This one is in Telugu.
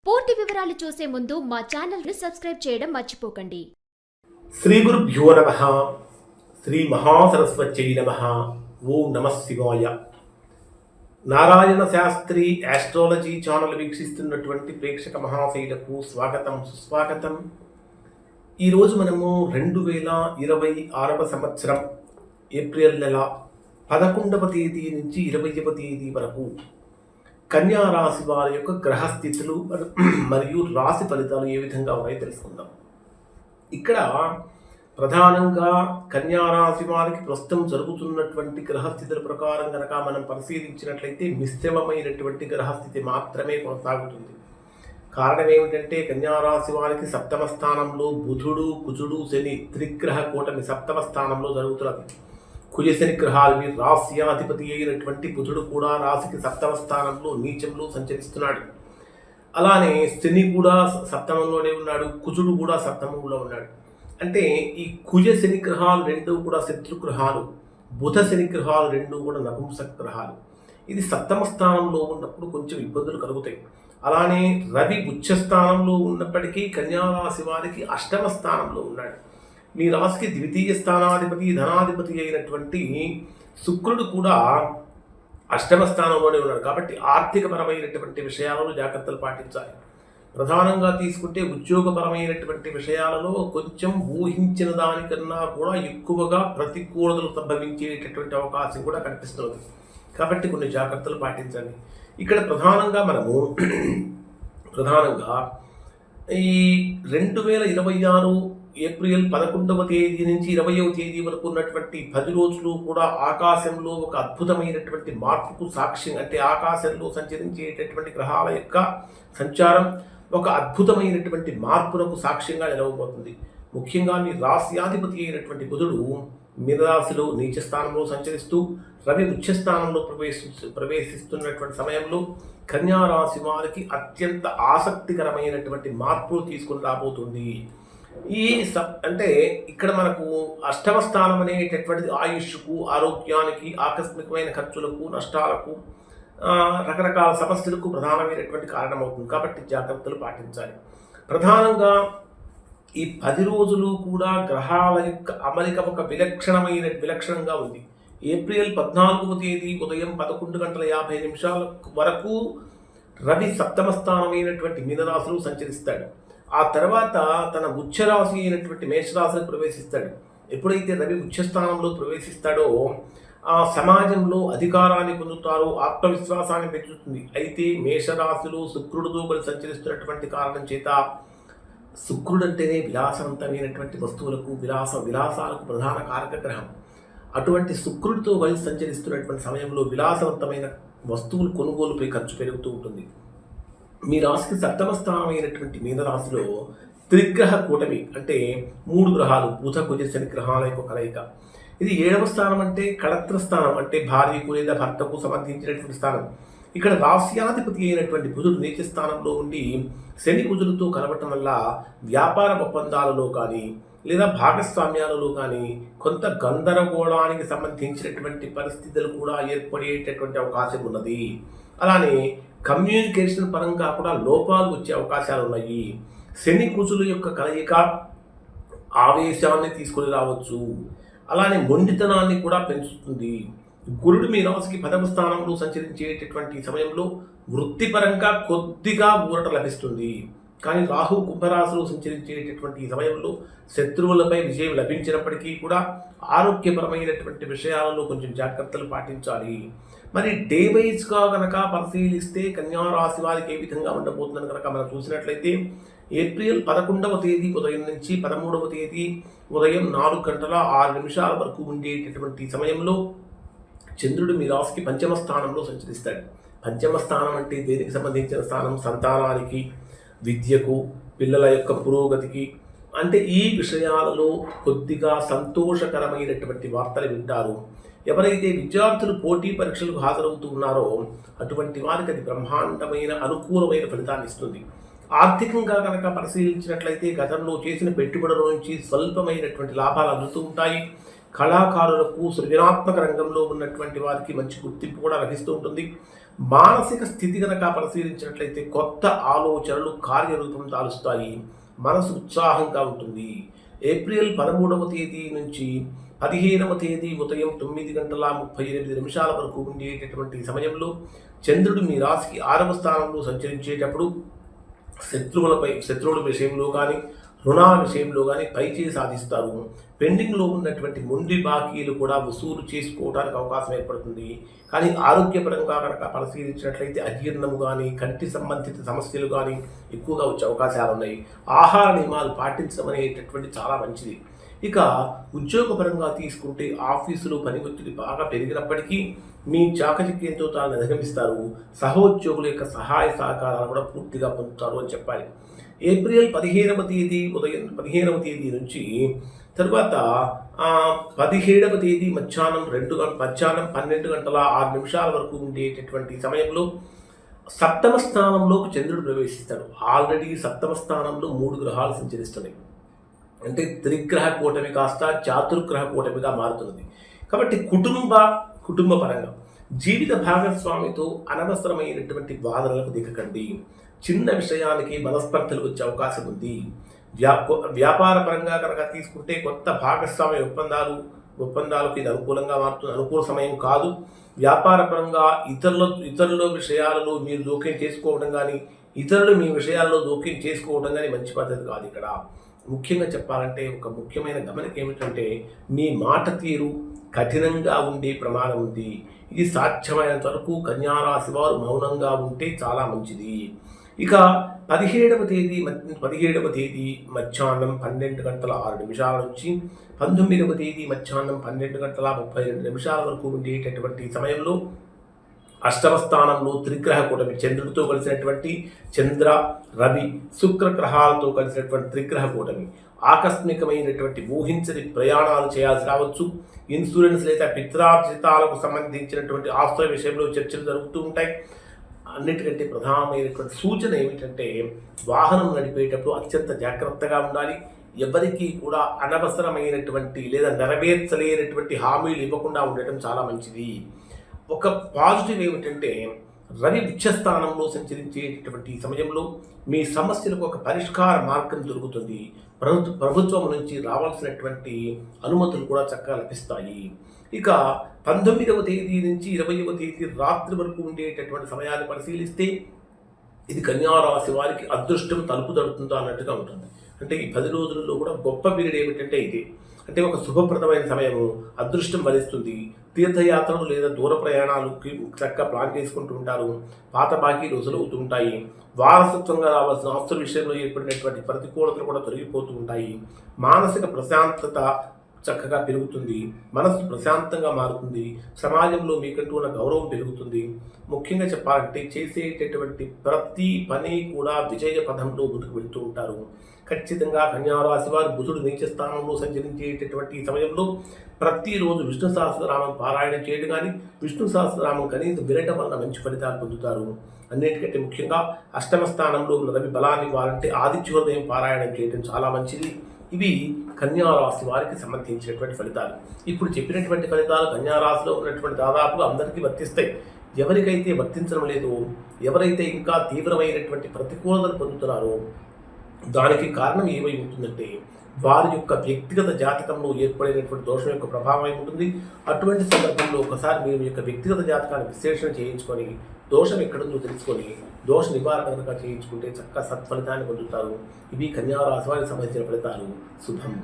పూర్తి వివరాలు చూసే ముందు మా ఛానల్ ని సబ్స్క్రైబ్ చేయడం మర్చిపోకండి. శ్రీ గురుభ్యో నమః. శ్రీ మహాసరస్వత్యై నమః. ఓం నమః శివాయ. నారాయణ శాస్త్రి ఆస్ట్రాలజీ ఛానల్ వీక్షిస్తున్నటువంటి ప్రేక్షక మహాశైలకు స్వాగతం, సుస్వాగతం. ఈరోజు మనము 2026 సంవత్సరం ఏప్రిల్ నెల 11వ తేదీ నుంచి 20వ తేదీ వరకు కన్యా రాశి వారి యొక్క గ్రహస్థితులు మరియు రాశి ఫలితాలు ఏ విధంగా ఉన్నాయో తెలుసుకుందాం. ఇక్కడ ప్రధానంగా కన్యా రాశి వారికి ప్రస్తుతం జరుగుతున్నటువంటి గ్రహస్థితుల ప్రకారం కనుక మనం పరిశీలించినట్లయితే మిశ్రమమైనటువంటి గ్రహస్థితి మాత్రమే కొనసాగుతుంది. కారణం ఏమిటంటే కన్యా రాశి వారికి సప్తమ స్థానంలో బుధుడు, కుజుడు, శని త్రిగ్రహ కూటమి సప్తమ స్థానంలో జరుగుతున్నది. కుజ శని గ్రహాలు రాశ్యాధిపతి అయినటువంటి బుధుడు కూడా రాశికి సప్తమ స్థానంలో నీచంలో సంచరిస్తున్నాడు. అలానే శని కూడా సప్తమంలోనే ఉన్నాడు, కుజుడు కూడా సప్తమంలో ఉన్నాడు. అంటే ఈ కుజ శని గ్రహాలు రెండూ కూడా శత్రుగ్రహాలు, బుధ శని గ్రహాలు రెండూ కూడా నపుంసక గ్రహాలు. ఇది సప్తమ స్థానంలో ఉన్నప్పుడు కొంచెం ఇబ్బందులు కలుగుతాయి. అలానే రవి ఉచ్చ స్థానంలో ఉన్నప్పటికీ కన్యా రాశి వారికి అష్టమ స్థానంలో ఉన్నాడు. మీ రాశికి ద్వితీయ స్థానాధిపతి, ధనాధిపతి అయినటువంటి శుక్రుడు కూడా అష్టమ స్థానంలోనే ఉన్నాడు. కాబట్టి ఆర్థికపరమైనటువంటి విషయాలలో జాగ్రత్తలు పాటించాలి. ప్రధానంగా తీసుకుంటే ఉద్యోగపరమైనటువంటి విషయాలలో కొంచెం ఊహించిన దానికన్నా కూడా ఎక్కువగా ప్రతికూలతలు సంభవించేటటువంటి అవకాశం కూడా కనిపిస్తుంది. కాబట్టి కొన్ని జాగ్రత్తలు పాటించండి. ఇక్కడ ప్రధానంగా ఈ 2026 ఏప్రిల్ 11వ తేదీ నుంచి 20వ తేదీ వరకు ఉన్నటువంటి 10 రోజులు కూడా ఆకాశంలో ఒక అద్భుతమైనటువంటి మార్పుకు సాక్ష్యం, అంటే ఆకాశంలో సంచరించేటటువంటి గ్రహాల యొక్క సంచారం ఒక అద్భుతమైనటువంటి మార్పునకు సాక్ష్యంగా నిలవబోతుంది. ముఖ్యంగా మీ రాశ్యాధిపతి అయినటువంటి బుధుడు మీనరాశిలో నీచ స్థానంలో సంచరిస్తూ రవి ఉచ్చస్థానంలో ప్రవేశిస్తున్నటువంటి సమయంలో కన్యా రాశి వారికి అత్యంత ఆసక్తికరమైనటువంటి మార్పులు తీసుకుని రాబోతుంది. అంటే ఇక్కడ మనకు అష్టమ స్థానం అనేటటువంటిది ఆయుష్కు, ఆరోగ్యానికి, ఆకస్మికమైన ఖర్చులకు, నష్టాలకు, రకరకాల సమస్యలకు ప్రధానమైనటువంటి కారణమవుతుంది. కాబట్టి జాగ్రత్తలు పాటించాలి. ప్రధానంగా ఈ 10 రోజులు కూడా గ్రహాల యొక్క అమరిక ఒక విలక్షణంగా ఉంది. ఏప్రిల్ 14వ తేదీ ఉదయం 11:50 వరకు రవి సప్తమ స్థానమైనటువంటి మీనరాశిలో సంచరిస్తాడు. ఆ తర్వాత తన ఉచ్చరాశి అయినటువంటి మేషరాశిని ప్రవేశిస్తాడు. ఎప్పుడైతే రవి ఉచ్చస్థానంలో ప్రవేశిస్తాడో ఆ సమాజంలో అధికారాన్ని పొందుతారు, ఆత్మవిశ్వాసాన్ని పెంచుతుంది. అయితే మేషరాశిలో శుక్రుడితో కలిసి సంచరిస్తున్నటువంటి కారణం చేత శుక్రుడు అంటేనే విలాసవంతమైనటువంటి వస్తువులకు, విలాసాలకు ప్రధాన కారక గ్రహం. అటువంటి శుక్రుడితో కలిసి సంచరిస్తున్నటువంటి సమయంలో విలాసవంతమైన వస్తువులు కొనుగోలుపై ఖర్చు పెరుగుతూ ఉంటుంది. మీ రాశికి సప్తమ స్థానం అయినటువంటి మీనరాశిలో త్రిగ్రహ కూటమి, అంటే 3 గ్రహాలు, బుధ కుజ శని గ్రహాల యొక్క కలయిక. ఇది 7వ స్థానం, అంటే కళత్ర స్థానం, అంటే భార్యకు లేదా భర్తకు సంబంధించినటువంటి స్థానం. ఇక్కడ రాశ్యాధిపతి అయినటువంటి బుధుడు నీచ స్థానంలో ఉండి శని కుజులతో కలవటం వల్ల వ్యాపార ఒప్పందాలలో కానీ లేదా భాగస్వామ్యాలలో కానీ కొంత గందరగోళానికి సంబంధించినటువంటి పరిస్థితులు కూడా ఏర్పడేటటువంటి అవకాశం ఉన్నది. అలానే కమ్యూనికేషన్ పరంగా కూడా లోపాలు వచ్చే అవకాశాలు ఉన్నాయి. శని కుజుల యొక్క కలయిక ఆవేశాన్ని తీసుకొని రావచ్చు, అలానే మొండితనాన్ని కూడా పెంచుతుంది. గురుడు మీ రాశికి 10వ స్థానంలో సంచరించేటటువంటి సమయంలో వృత్తిపరంగా కొద్దిగా ఊరట లభిస్తుంది. కానీ రాహు కుంభరాశిలో సంచరించేటటువంటి ఈ సమయంలో శత్రువులపై విజయం లభించినప్పటికీ కూడా ఆరోగ్యపరమైనటువంటి విషయాలలో కొంచెం జాగ్రత్తలు పాటించాలి. మరి డే వైజ్గా కనుక పరిశీలిస్తే కన్యా రాశి వారికి ఏ విధంగా ఉండబోతుందని కనుక మనం చూసినట్లయితే ఏప్రిల్ 11వ తేదీ ఉదయం నుంచి 13వ తేదీ ఉదయం 4:06 వరకు ఉండేటటువంటి సమయంలో చంద్రుడు మీ రాశికి 5వ స్థానంలో సంచరిస్తాడు. 5వ స్థానం అంటే దేనికి సంబంధించిన స్థానం? సంతానానికి, విద్యకు, పిల్లల యొక్క పురోగతికి. అంటే ఈ విషయాలలో కొద్దిగా సంతోషకరమైనటువంటి వార్తలు వింటారు. ఎవరైతే విద్యార్థులు పోటీ పరీక్షలకు హాజరవుతూ ఉన్నారో అటువంటి వారికి అది బ్రహ్మాండమైన అనుకూలమైన ఫలితాన్ని ఇస్తుంది. ఆర్థికంగా కనుక పరిశీలించినట్లయితే గతంలో చేసిన పెట్టుబడుల నుంచి స్వల్పమైనటువంటి లాభాలు అందుతూ ఉంటాయి. కళాకారులకు, సృజనాత్మక రంగంలో ఉన్నటువంటి వారికి మంచి గుర్తింపు కూడా లభిస్తూ ఉంటుంది. మానసిక స్థితి కనుక పరిశీలించినట్లయితే కొత్త ఆలోచనలు కార్యరూపం దాలుస్తాయి. మనసు ఉత్సాహంగా ఉంటుంది. ఏప్రిల్ 13వ తేదీ నుంచి 15వ తేదీ ఉదయం 9:38 వరకు ఉండేటటువంటి సమయంలో చంద్రుడు మీ రాశికి 6వ స్థానంలో సంచరించేటప్పుడు శత్రువుల విషయంలో కానీ, రుణాల విషయంలో కానీ పైచేయి సాధిస్తారు. పెండింగ్లో ఉన్నటువంటి మొండి బాకీలు కూడా వసూలు చేసుకోవడానికి అవకాశం ఏర్పడుతుంది. కానీ ఆరోగ్యపరంగా కనుక పరిశీలించినట్లయితే అజీర్ణము కానీ, కంటి సంబంధిత సమస్యలు కానీ ఎక్కువగా వచ్చే అవకాశాలు ఉన్నాయి. ఆహార నియమాలు పాటించడం అనేటటువంటి చాలా మంచిది. ఇక ఉద్యోగపరంగా తీసుకుంటే ఆఫీసులో పని ఒత్తిడి బాగా పెరిగినప్పటికీ మీ చాకచక్యంతో తాను అధిగమిస్తారు. సహోద్యోగుల యొక్క సహాయ సహకారాలు కూడా పూర్తిగా పొందుతారు అని చెప్పాలి. ఏప్రిల్ 15వ తేదీ ఉదయం 15వ తేదీ నుంచి తర్వాత 17వ తేదీ మధ్యాహ్నం 12:06 వరకు ఉండేటటువంటి సమయంలో సప్తమ స్థానంలోకి చంద్రుడు ప్రవేశిస్తాడు. ఆల్రెడీ సప్తమ స్థానంలో 3 గ్రహాలు సంచరిస్తున్నాయి. అంటే త్రిగ్రహ కూటమి కాస్త చాతుర్గ్రహ కూటమిగా మారుతున్నది. కాబట్టి కుటుంబ పరంగా జీవిత భాగస్వామితో అనవసరమైనటువంటి వాదనలకు దిగకండి. చిన్న విషయానికి మనస్పర్ధలు వచ్చే అవకాశం ఉంది. వ్యాపార పరంగా కనుక తీసుకుంటే కొత్త భాగస్వామ్య ఒప్పందాలకు ఇది అనుకూలంగా మారుతుంది. అనుకూల సమయం కాదు. వ్యాపార పరంగా ఇతరుల విషయాలలో మీరు జోక్యం చేసుకోవడం కానీ, ఇతరులు మీ విషయాల్లో జోక్యం చేసుకోవడం కానీ మంచి పద్ధతి కాదు. ఇక్కడ ముఖ్యంగా చెప్పాలంటే ఒక ముఖ్యమైన గమనిక ఏమిటంటే మీ మాట తీరు కఠినంగా ఉండే ప్రమాదం ఉంది. ఇది సాధ్యమైనంత వరకు కన్యారాశి వారు మౌనంగా ఉంటే చాలా మంచిది. ఇక 17వ తేదీ మధ్యాహ్నం 12:06 నుంచి 19వ తేదీ మధ్యాహ్నం 12:32 వరకు ఉండేటటువంటి సమయంలో అష్టమ స్థానంలో త్రిగ్రహ కూటమి చంద్రుడితో కలిసినటువంటి చంద్ర, రవి, శుక్ర గ్రహాలతో కలిసినటువంటి త్రిగ్రహ కూటమి ఆకస్మికమైనటువంటి ఊహించని ప్రయాణాలు చేయాల్సి రావచ్చు. ఇన్సూరెన్స్ లేదా పిత్రార్జితాలకు సంబంధించినటువంటి ఆస్తుల విషయంలో చర్చలు జరుగుతూ ఉంటాయి. అన్నిటికంటే ప్రధానమైనటువంటి సూచన ఏమిటంటే వాహనం నడిపేటప్పుడు అత్యంత జాగ్రత్తగా ఉండాలి. ఎవరికీ కూడా అనవసరమైనటువంటి లేదా నెరవేర్చలేనటువంటి హామీలు ఇవ్వకుండా ఉండటం చాలా మంచిది. ఒక పాజిటివ్ ఏమిటంటే రవి ఉచ్చస్థానంలో సంచరించేటటువంటి సమయంలో మీ సమస్యలకు ఒక పరిష్కార మార్గం దొరుకుతుంది. ప్రభుత్వం నుంచి రావాల్సినటువంటి అనుమతులు కూడా చక్కగా లభిస్తాయి. ఇక 19వ తేదీ నుంచి 20వ తేదీ రాత్రి వరకు ఉండేటటువంటి సమయాన్ని పరిశీలిస్తే ఇది కన్యారాశి వారికి అదృష్టం తలుపు తడుతుందో అన్నట్టుగా ఉంటుంది. అంటే ఈ 10 రోజుల్లో కూడా గొప్ప పీరియడ్ ఏమిటంటే ఇది. అంటే ఒక శుభప్రదమైన సమయము, అదృష్టం వరిస్తుంది. తీర్థయాత్రలు లేదా దూర ప్రయాణాలకి చక్కగా ప్లాన్ చేసుకుంటూ ఉంటారు. పాత బాకీలు వసూలవుతూ ఉంటాయి. వారసత్వంగా రావాల్సిన ఆస్తుల విషయంలో ఏర్పడినటువంటి ప్రతికూలతలు కూడా తొలగిపోతూ ఉంటాయి. మానసిక ప్రశాంతత చక్కగా పెరుగుతుంది. మనసు ప్రశాంతంగా మారుతుంది. సమాజంలో మీకంటూ ఉన్న గౌరవం పెరుగుతుంది. ముఖ్యంగా చెప్పాలంటే చేసేటటువంటి ప్రతి పని కూడా విజయ పథంలో ముందుకు వెళుతూ ఉంటారు. ఖచ్చితంగా కన్యారాశి వారు బుధుడు నీచ స్థానంలో సంచరించేటటువంటి సమయంలో ప్రతిరోజు విష్ణు సహస్రనామం పారాయణం చేయడం కానీ, విష్ణు సహస్రనామం కనీసం వినడం వల్ల మంచి ఫలితాలు పొందుతారు. అన్నిటికంటే ముఖ్యంగా అష్టమ స్థానంలో ఉన్న రవి బలాన్ని ఇవ్వాలంటే ఆదిత్య హృదయం పారాయణం చేయడం చాలా మంచిది. ఇవి కన్యారాశి వారికి సంబంధించినటువంటి ఫలితాలు. ఇప్పుడు చెప్పినటువంటి ఫలితాలు కన్యారాశిలో ఉన్నటువంటి దాదాపుగా అందరికీ వర్తిస్తాయి. ఎవరికైతే వర్తించడం లేదో, ఎవరైతే ఇంకా తీవ్రమైనటువంటి ప్రతికూలతలు పొందుతున్నారో దానికి కారణం ఏమై ఉంటుందంటే వారి యొక్క వ్యక్తిగత జాతకంలో ఏర్పడినటువంటి దోషం యొక్క ప్రభావం ఉంటుంది. అటువంటి సందర్భంలో ఒకసారి మీరు యొక్క వ్యక్తిగత జాతకాన్ని విశ్లేషణ చేయించుకొని దోషం ఎక్కడుందో తెలుసుకొని దోష నివారణ కనుక చేయించుకుంటే చక్కగా సత్ఫలితాన్ని పొందుతారు. ఇవి కన్యారాశి వారికి సంబంధించిన ఫలితాలు. శుభం.